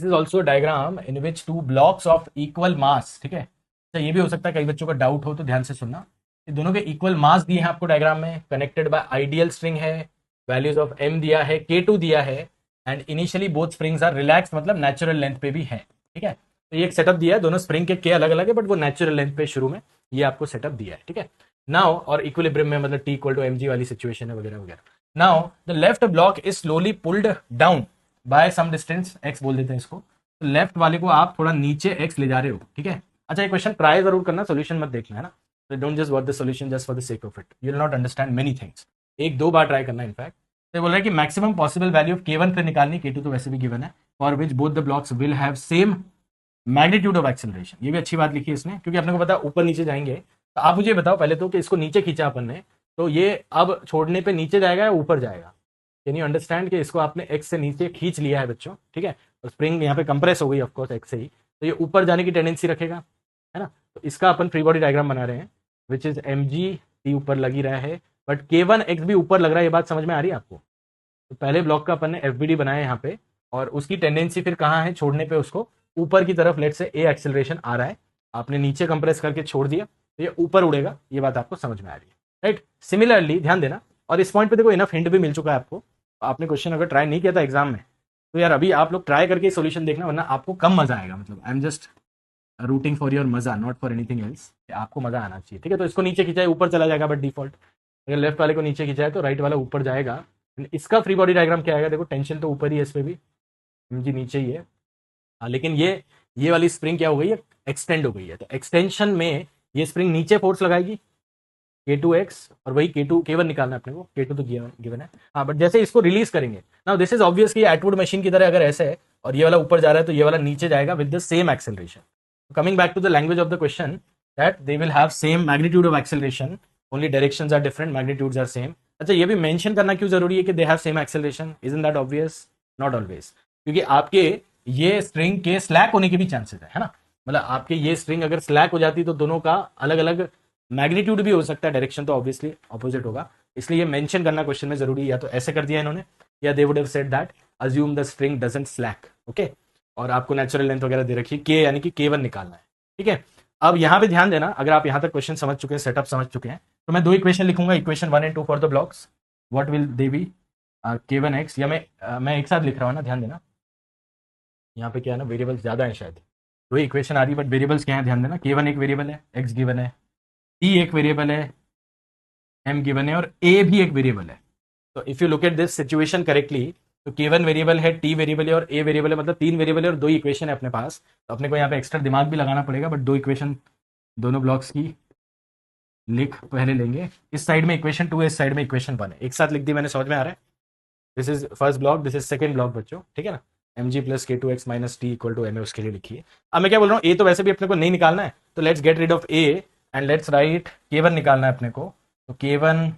This is also diagram in which two blocks of equal मास, ठीक है। अच्छा ये भी हो सकता है कई बच्चों का डाउट हो, तो ध्यान से सुनना। ये दोनों के इक्वल मास दिए हैं आपको डायग्राम में, कनेक्टेड बाय आइडियल स्ट्रिंग है, वैल्यूज ऑफ m दिया है, k2 दिया है, and initially both springs are relax, मतलब नेचुरल लेंथ पे भी है, ठीक है। तो ये एक सेटअप दिया है, दोनों स्प्रिंग के अलग अलग है, बट वो नेचुरल लेंथ पे शुरू में ये आपको सेटअप दिया है, ठीक है। नाउ और इक्विलिब्रियम में मतलब t इक्वल टू mg वाली सिचुएशन है वगैरह वगैरह। Now the left block is slowly pulled down by some distance x बोल देते हैं इसको। तो लेफ्ट वाले को आप थोड़ा नीचे x ले जा रहे हो, ठीक है। अच्छा ये क्वेश्चन ट्राई जरूर करना, सोल्यूशन मत देखना, है ना। तो don't just watch the solution just for the sake of it, you will not understand many things. एक दो बार ट्राई करना इनफैक्ट। तो बोल रहा है कि maximum possible value of k1 फिर निकालनी, k2 तो वैसे भी गिवन है, for which both the blocks will have same magnitude of acceleration. ये भी अच्छी बात लिखी है इसने, क्योंकि अपने को पता है ऊपर नीचे जाएंगे। तो आप मुझे बताओ पहले तो कि इसको नीचे खींचा अपन ने, तो ये अब छोड़ने पे नीचे जाएगा या ऊपर जाएगा। कैन यू अंडरस्टैंड कि इसको आपने एक्स से नीचे खींच लिया है बच्चों, ठीक है। और स्प्रिंग यहाँ पे कंप्रेस हो गई ऑफकोर्स एक्स से ही, तो ये ऊपर जाने की टेंडेंसी रखेगा, है ना। तो इसका अपन फ्री बॉडी डायग्राम बना रहे हैं, which is m g t ऊपर लग ही रहा है, बट k1x भी ऊपर लग रहा है। ये बात समझ में आ रही है आपको। तो पहले ब्लॉक का अपन ने एफ बनाया यहाँ पे, और उसकी टेंडेंसी फिर कहाँ है, छोड़ने पे उसको ऊपर की तरफ, लेट से ए एक्सेलरेशन आ रहा है, आपने नीचे कंप्रेस करके छोड़ दिया तो ये ऊपर उड़ेगा। ये बात आपको समझ में आ रही है, राइट। सिमिलरली ध्यान देना, और इस पॉइंट पे देखो इनफ हिंट भी मिल चुका है आपको। आपने क्वेश्चन अगर ट्राई नहीं किया था एग्जाम में, तो यार अभी आप लोग ट्राई करके सोल्यूशन देखना, वरना आपको कम मजा आएगा। मतलब I am just rooting for your मजा, नॉट फॉर एनीथिंग एल्स। आपको मजा आना चाहिए, ठीक है। तो इसको नीचे खिंचाए ऊपर चला जाएगा, बट डिफॉल्ट अगर लेफ्ट वाले को नीचे खिंचाए तो राइट वाला ऊपर जाएगा। इसका फ्री बॉडी डायग्राम क्या आएगा, देखो टेंशन तो ऊपर ही है, इस पे भी जी नीचे ही है। हाँ लेकिन ये वाली स्प्रिंग क्या हो गई है, एक्सटेंड हो गई है। तो एक्सटेंशन में ये स्प्रिंग नीचे फोर्स लगाएगी k2x, और वही k1 निकालना है अपने को, k2 तो गिवन है। हाँ बट जैसे इसको रिलीज करेंगे, नाउ दिस इज ऑब्वियस कि एटवुड मशीन की तरह अगर ऐसे है और ये वाला ऊपर जा रहा है, तो ये वाला नीचे जाएगा with the same acceleration. Coming back to the language of the question, that they will have same magnitude of acceleration, only directions are different, magnitudes are same. अच्छा ये भी मेंशन करना क्यों जरूरी है कि they have same acceleration, isn't that obvious? Not always, क्योंकि आपके ये स्ट्रिंग के स्लैक होने के भी चांसेस है ना। मतलब आपके ये स्ट्रिंग अगर स्लैक हो जाती तो दोनों का अलग अलग मैग्नीट्यूड भी हो सकता है, डायरेक्शन तो ऑब्वियसली ऑपोजिट होगा। इसलिए ये मेंशन करना क्वेश्चन में जरूरी है, या तो ऐसे कर दिया इन्होंने, या they would have said that assume the string doesn't slack, okay. और आपको नेचुरल लेंथ वगैरह दे रखी है, के यानी कि k1 निकालना है, ठीक है। अब यहाँ पे ध्यान देना, अगर आप यहाँ तक क्वेश्चन समझ चुके हैं, सेटअप समझ चुके हैं, तो मैं दो इक्वेशन लिखूंगा, equation 1 and 2 for the blocks. What will they B, k1x, या मैं एक साथ लिख रहा हूँ ना, ध्यान देना। यहाँ पे क्या है ना, वेरिएबल्स ज्यादा है शायद, दो इक्वेशन आ रही है बट वेरिएबल्स क्या है ध्यान देना। k1 एक वेरिएबल है, x गिवन है, t एक वेरिएबल है, m गिवन है, और a भी एक वेरिएबल है। तो if you look at this situation correctly, तो k1 वेरिएबल है, t वेरिएबल है और a वेरिएबल है, मतलब तीन वेरिएबल है और दो इक्वेशन है अपने पास। तो अपने को यहाँ पे एक्स्ट्रा दिमाग भी लगाना पड़ेगा, बट दो इक्वेशन दोनों ब्लॉक्स की लिख पहले लेंगे। इस साइड में इक्वेशन 2 है, इस साइड में इक्वेशन 1 है, एक साथ लिख दी मैंने, समझ में आ रहा है। This is first block, this is second block बच्चों, ठीक है ना। M g plus k2x minus t equal to m है, उसके लिए लिखिए। अब मैं क्या बोल रहा हूँ, ए तो वैसे भी अपने को नहीं निकालना है, तो let's get rid of a and let's write k1 निकालना है अपने को। तो k1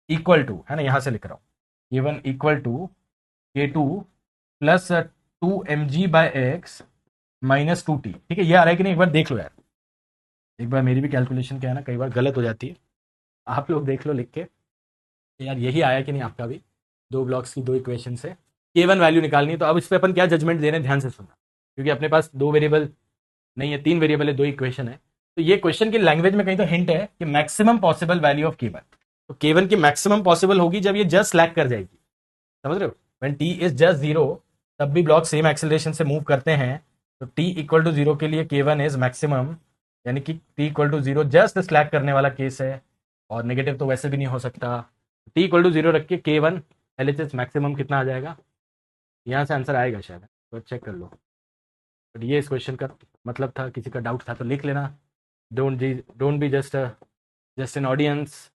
इक्वल टू, है ना, यहां से लिख रहा हूँ, k1 equal to k2 plus 2mg/x minus 2t, ठीक है। ये आ रहा है कि नहीं, एक बार देख लो यार, एक बार मेरी भी कैलकुलेशन क्या है ना, कई बार गलत हो जाती है, आप लोग देख लो लिख के यार, यही आया कि नहीं आपका भी। दो ब्लॉक्स की दो इक्वेशन से k1 वैल्यू निकालनी है, तो अब इस पे अपन क्या जजमेंट दे रहे हैं, ध्यान से सुनना, क्योंकि अपने पास दो वेरिएबल नहीं है, तीन वेरिएबल है, दो इक्वेशन है। तो ये क्वेश्चन की लैंग्वेज में कहीं तो हिंट है कि maximum possible value of k1, तो k1 की मैक्सिमम पॉसिबल होगी जब ये जस्ट स्लैक कर जाएगी, समझ रहे हो। When t is just zero, तब भी ब्लॉक सेम एक्सेलरेशन से मूव करते हैं। तो t इक्वल टू जीरो के लिए k1 इज मैक्सिमम, यानी कि t equal to zero just slack करने वाला केस है, और नेगेटिव तो वैसे भी नहीं हो सकता। t इक्वल टू जीरो रख के k1 LHS मैक्सिमम कितना आ जाएगा, यहाँ से आंसर आएगा शायद, तो चेक कर लो। बट ये इस क्वेश्चन का मतलब था, किसी का डाउट था तो लिख लेना। Don't be just just an audience,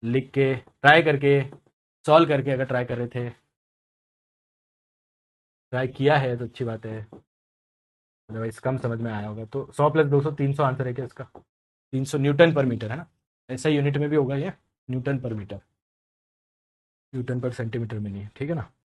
लिख के ट्राई करके सॉल्व करके, अगर ट्राई कर रहे थे, ट्राई किया है तो अच्छी बात है, अदरवाइज कम समझ में आया होगा। तो 100 प्लस 200 300 आंसर है क्या इसका, 300 न्यूटन पर मीटर, है ना। ऐसा यूनिट में भी होगा ये, न्यूटन पर मीटर, न्यूटन पर सेंटीमीटर में नहीं है, ठीक है ना।